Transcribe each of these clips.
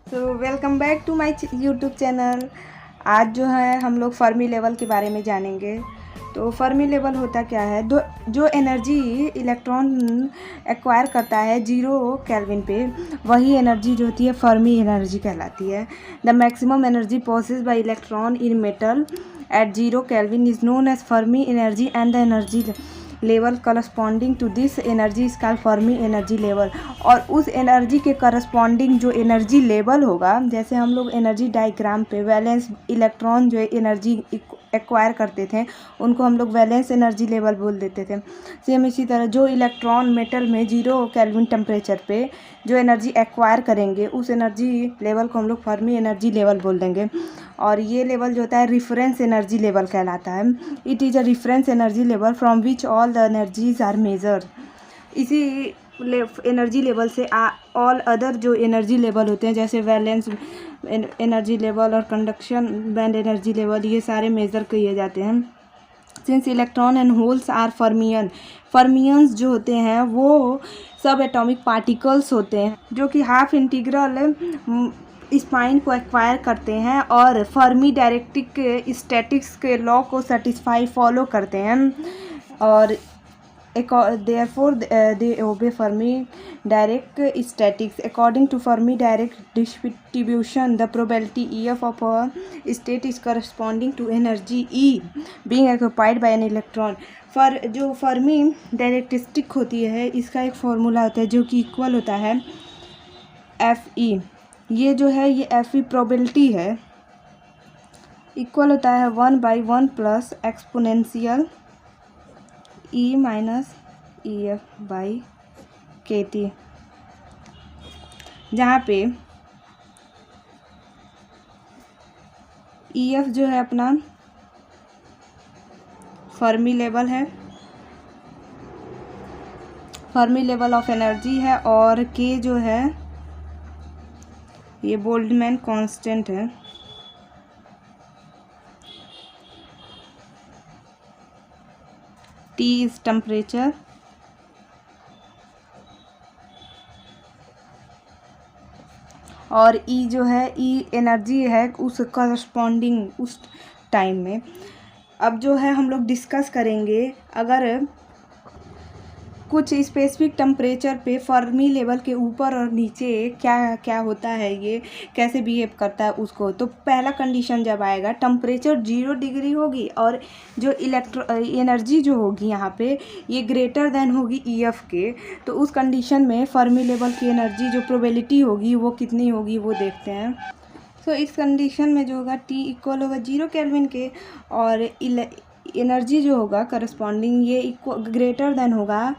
Welcome back to my YouTube channel. आज जो है हम लोग फर्मी लेवल के बारे में जानेंगे। तो फर्मी लेवल होता क्या है? जो एनर्जी इलेक्ट्रॉन एक्वायर करता है 0 केल्विन पे, वही एनर्जी जो होती है फर्मी एनर्जी कहलाती है। The maximum energy possessed by electron in metal at 0 kelvin is known as Fermi energy and the energy level corresponding to this energy is called Fermi energy level. और उस energy के corresponding जो energy level होगा, जैसे हम लोग energy diagram पे valence electron जो एनर्जी एक्वायर करते थे उनको हम लोग वैलेंस एनर्जी लेवल बोल देते थे। सेम इसी तरह जो इलेक्ट्रॉन मेटल में 0 केल्विन टेम्परेचर पे जो एनर्जी एक्वायर करेंगे उस एनर्जी लेवल को हम लोग फर्मी एनर्जी लेवल बोल देंगे। और ये लेवल जो होता है रिफरेंस एनर्जी लेवल कहलाता है। It is a reference energy level from which all the energies are measured. इसी एनर्जी लेवल से ऑल अदर जो एनर्जी लेवल होते हैं, जैसे वैलेंस एनर्जी लेवल और कंडक्शन बैंड एनर्जी लेवल, ये सारे मेज़र किए जाते हैं। Since electron and holes are fermions जो होते हैं वो सब एटॉमिक पार्टिकल्स होते हैं जो कि हाफ इंटीग्रल स्पाइन को एक्वायर करते हैं और फर्मी डायरेक्टिक स्टैटिक्स के लॉ को फॉलो करते हैं। और therefore they obey Fermi direct statics. According to Fermi direct distribution, the probability EF of a state is corresponding to energy E being occupied by an electron. जो Fermi डायरेक्टिस्टिक होती है इसका एक फॉर्मूला होता है जो कि इक्वल होता है FE। ये जो है ये FE प्रोबेबिलिटी है, इक्वल होता है 1/1 plus exponential E minus EF by KT, जहाँ पे EF जो है अपना फर्मी लेवल है, फर्मी लेवल ऑफ एनर्जी है, और K जो है ये बोल्ट्जमैन कांस्टेंट है। T इज टेम्परेचर, और E जो है E एनर्जी है उस करस्पॉन्डिंग उस टाइम में। अब जो है हम लोग डिस्कस करेंगे, अगर कुछ स्पेसिफिक टेम्परेचर पे फर्मी लेवल के ऊपर और नीचे क्या क्या होता है, ये कैसे बिहेव करता है उसको। तो पहला कंडीशन जब आएगा टेम्परेचर 0 डिग्री होगी और जो एनर्जी जो होगी यहाँ पे ये ग्रेटर देन होगी EF के, तो उस कंडीशन में फर्मी लेवल की एनर्जी जो प्रोबेबिलिटी होगी वो कितनी होगी वो देखते हैं। तो इस कंडीशन में जो होगा T इक्वल होगा 0 केल्विन के, और एनर्जी जो होगा करस्पॉन्डिंग ये ग्रेटर देन होगा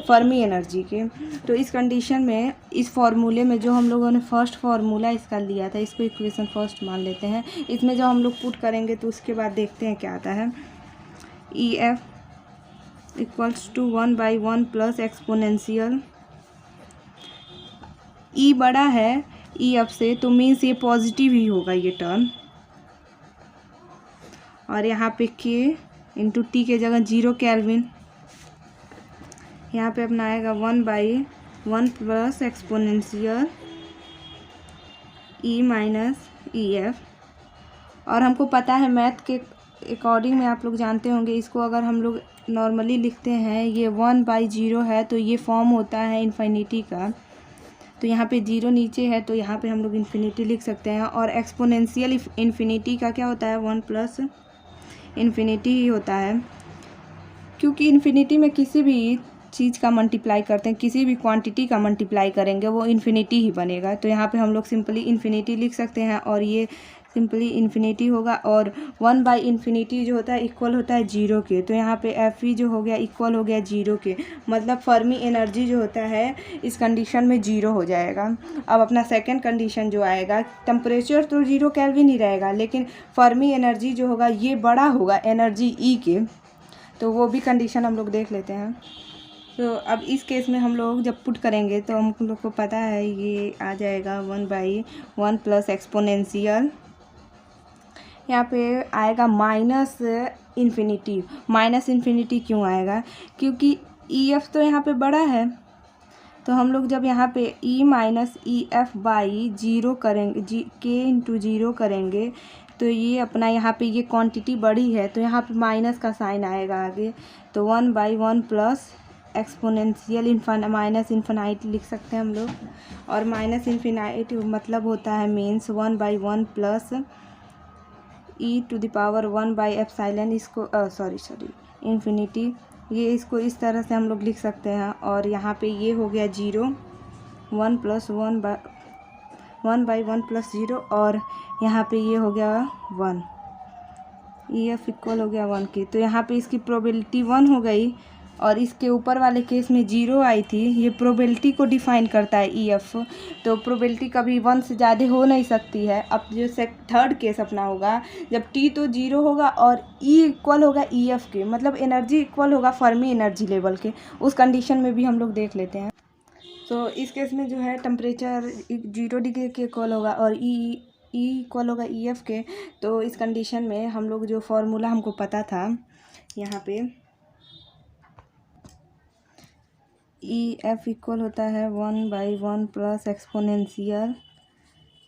फर्मी एनर्जी के। तो इस कंडीशन में इस फॉर्मूले में जो हम लोगों ने फर्स्ट फार्मूला इसका लिया था, इसको इक्वेशन फर्स्ट मान लेते हैं। इसमें जब हम लोग पुट करेंगे तो उसके बाद देखते हैं क्या आता है। EF equals to 1/1 plus exponential E बड़ा है EF से, तो मीन्स ये पॉजिटिव ही होगा ये टर्म। और यहाँ पे K इंटू T के जगह 0 केल्विन, यहाँ पे अपना आएगा 1/1 plus exponential E minus EF। और हमको पता है मैथ के अकॉर्डिंग में, आप लोग जानते होंगे इसको, अगर हम लोग नॉर्मली लिखते हैं ये 1/0 है तो ये फॉर्म होता है इन्फिनिटी का। तो यहाँ पे 0 नीचे है तो यहाँ पे हम लोग इन्फिनिटी लिख सकते हैं। और एक्सपोनेंशियल इन्फिनिटी का क्या होता है 1 प्लस इन्फिनिटी ही होता है, क्योंकि इन्फिनिटी में किसी भी चीज़ का मल्टीप्लाई करते हैं, किसी भी क्वांटिटी का मल्टीप्लाई करेंगे वो इन्फिनिटी ही बनेगा। तो यहाँ पे हम लोग सिंपली इन्फिनिटी लिख सकते हैं और ये सिंपली इन्फिनिटी होगा। और 1/इन्फिनिटी जो होता है इक्वल होता है 0 के, तो यहाँ पे FE जो हो गया इक्वल हो गया 0 के, मतलब फर्मी एनर्जी जो होता है इस कंडीशन में 0 हो जाएगा। अब अपना सेकंड कंडीशन जो आएगा, टेम्परेचर तो 0 केल्विन ही रहेगा लेकिन फर्मी एनर्जी जो होगा ये बड़ा होगा एनर्जी E के, तो वो भी कंडीशन हम लोग देख लेते हैं। तो अब इस केस में हम लोग जब पुट करेंगे तो हम लोग को पता है ये आ जाएगा 1/1 प्लस एक्सपोनेंशियल, यहाँ पे आएगा माइनस इन्फिनिटी। माइनस इन्फिनिटी क्यों आएगा? क्योंकि EF तो यहाँ पे बड़ा है तो हम लोग जब यहाँ पे E minus E F by zero करेंगे, के इंटू जीरो करेंगे, तो ये अपना यहाँ पे ये क्वांटिटी बड़ी है तो यहाँ पे माइनस का साइन आएगा आगे। तो 1/1 प्लस एक्सपोनेंशियल माइनस इन्फिनाइट लिख सकते हैं हम लोग। और माइनस इन्फिनाइट मतलब होता है means 1/1 plus e⁻1 by epsilon, इसको सॉरी इन्फिनिटी, ये इसको इस तरह से हम लोग लिख सकते हैं। और यहाँ पे ये हो गया 0, 1 प्लस 1/1 प्लस 0, और यहाँ पे ये हो गया 1, ई एफ इक्वल हो गया 1 के। तो यहाँ पे इसकी प्रोबेबिलिटी 1 हो गई, और इसके ऊपर वाले केस में 0 आई थी। ये प्रोबेबिलिटी को डिफाइन करता है ई एफ, तो प्रोबेबिलिटी कभी 1 से ज़्यादा हो नहीं सकती है। अब जो थर्ड केस अपना होगा, जब टी तो 0 होगा और ई इक्वल होगा ई एफ के, मतलब एनर्जी इक्वल होगा फर्मी एनर्जी लेवल के, उस कंडीशन में भी हम लोग देख लेते हैं। तो इस केस में जो है टेम्परेचर 0 डिग्री के इक्वल होगा और ई इक्वल होगा ई एफ के। तो इस कंडीशन में हम लोग जो फॉर्मूला हमको पता था यहाँ पे, ई एफ इक्वल होता है 1/1 plus exponential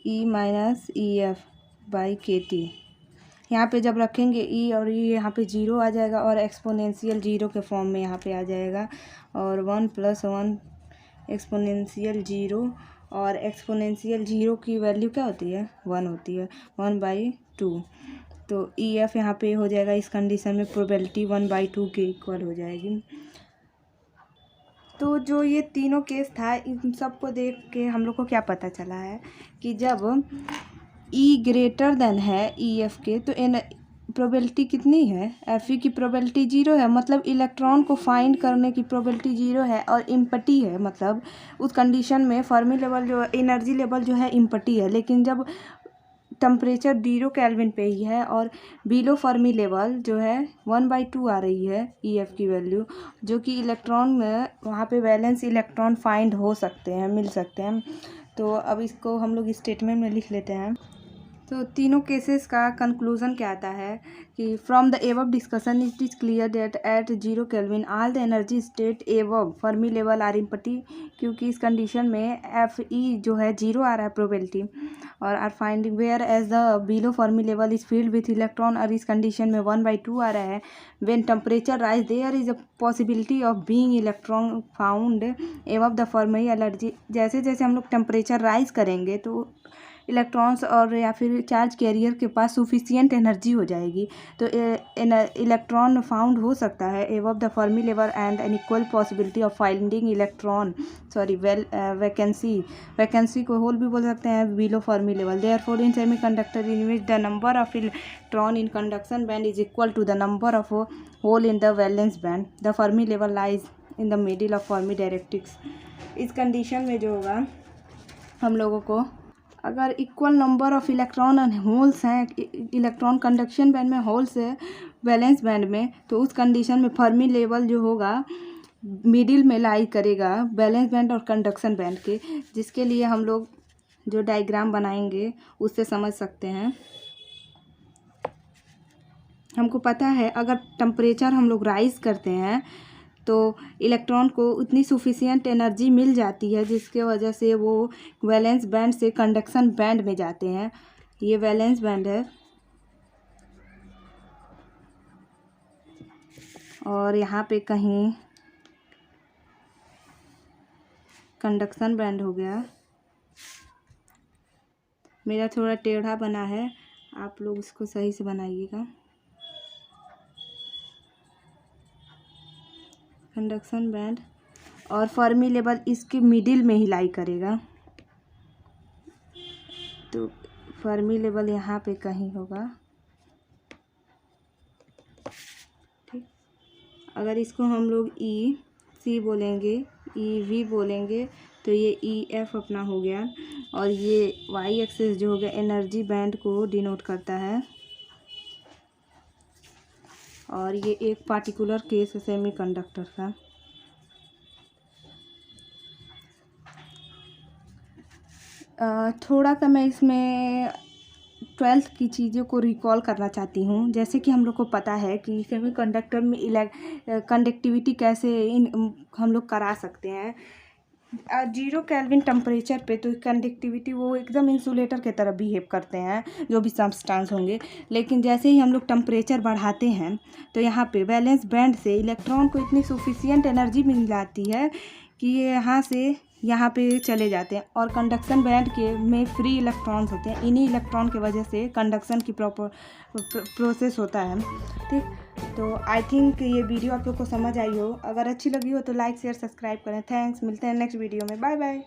E minus E F by के टी। यहाँ पर जब रखेंगे ई और ई यहाँ पे 0 आ जाएगा और एक्सपोनेंशियल 0 के फॉर्म में यहाँ पे आ जाएगा, और 1 + 1 एक्सपोनेंशियल 0, और एक्सपोनेंशियल 0 की वैल्यू क्या होती है 1 होती है, 1/2। तो ई एफ यहाँ पे हो जाएगा इस कंडीशन में प्रोबेबिलिटी 1/2 के इक्वल हो जाएगी। तो जो ये तीनों केस था, इन सबको देख के हम लोग को क्या पता चला है कि जब ई ग्रेटर देन है ई एफ के, तो प्रोबेबिलिटी कितनी है, एफ ई की प्रोबेबिलिटी 0 है, मतलब इलेक्ट्रॉन को फाइंड करने की प्रोबेबिलिटी 0 है, और इम्पटी है, मतलब उस कंडीशन में फर्मी लेवल जो एनर्जी लेवल जो है इम्पटी है। लेकिन जब टेम्परेचर 0 केल्विन पे ही है और बिलो फर्मी लेवल जो है 1/2 आ रही है ई एफ की वैल्यू, जो कि इलेक्ट्रॉन में वहाँ पे वैलेंस इलेक्ट्रॉन फाइंड हो सकते हैं, मिल सकते हैं। तो अब इसको हम लोग स्टेटमेंट में लिख लेते हैं। तो तीनों केसेस का कंक्लूजन क्या आता है कि from the above discussion it is clear that at 0 kelvin all the energy state above Fermi level are empty, क्योंकि इस कंडीशन में एफ ई जो है 0 आ रहा है प्रोबेबिलिटी, और are finding whereas the below Fermi level is filled with electron, और इस कंडीशन में 1/2 आ रहा है। When temperature rise there is a possibility of being electron found above the Fermi energy. जैसे जैसे हम लोग टेम्परेचर राइज करेंगे तो इलेक्ट्रॉन्स और या फिर चार्ज कैरियर के पास सुफिशियंट एनर्जी हो जाएगी, तो इलेक्ट्रॉन फाउंड हो सकता है above the Fermi level and an equal possibility of finding electron vacancy को होल भी बोल सकते हैं below Fermi level. Therefore in semiconductor in which the number of electron in conduction band is equal to the number of hole in the valence band, the Fermi level lies in the middle of Fermi directrix. इस condition में जो होगा हम लोगों को, अगर equal number of electron and holes हैं, electron conduction band में होल्स है वैलेंस बैंड में, तो उस कंडीशन में फर्मी लेवल जो होगा मिडिल में लाई करेगा वैलेंस बैंड और कंडक्शन बैंड के, जिसके लिए हम लोग जो डायग्राम बनाएंगे उससे समझ सकते हैं। हमको पता है अगर टेम्परेचर हम लोग राइज करते हैं तो इलेक्ट्रॉन को उतनी सुफिशियंट एनर्जी मिल जाती है जिसके वजह से वो वैलेंस बैंड से कंडक्शन बैंड में जाते हैं। ये वैलेंस बैंड है और यहाँ पे कहीं कंडक्शन बैंड हो गया। मेरा थोड़ा टेढ़ा बना है, आप लोग इसको सही से बनाइएगा। कंडक्शन बैंड और फर्मी लेवल इसके मिडिल में ही लाई करेगा, तो फर्मी लेवल यहाँ पे कहीं होगा। ठीक, अगर इसको हम लोग ई सी बोलेंगे, ई वी बोलेंगे, तो ये ई एफ अपना हो गया, और ये वाई एक्सिस जो हो गया एनर्जी बैंड को डिनोट करता है। और ये एक पार्टिकुलर केस है सेमीकंडक्टर का। थोड़ा सा मैं इसमें 12th की चीज़ों को रिकॉल करना चाहती हूँ। जैसे कि हम लोग को पता है कि सेमीकंडक्टर में कंडक्टिविटी कैसे हम लोग करा सकते हैं। जीरो केल्विन टेम्परेचर पे तो कंडक्टिविटी वो एकदम इंसुलेटर की तरह बिहेव करते हैं, जो भी सब्सटेंस होंगे। लेकिन जैसे ही हम लोग टेम्परेचर बढ़ाते हैं तो यहाँ पे वैलेंस बैंड से इलेक्ट्रॉन को इतनी सफिशिएंट एनर्जी मिल जाती है कि ये यहाँ से यहाँ पे चले जाते हैं, और कंडक्शन बैंड के में फ्री इलेक्ट्रॉन्स होते हैं। इन्हीं इलेक्ट्रॉन की वजह से कंडक्शन की प्रॉपर प्रोसेस होता है। ठीक, तो आई थिंक ये वीडियो आप लोग को समझ आई हो। अगर अच्छी लगी हो तो लाइक शेयर सब्सक्राइब करें। थैंक्स, मिलते हैं नेक्स्ट वीडियो में। Bye bye.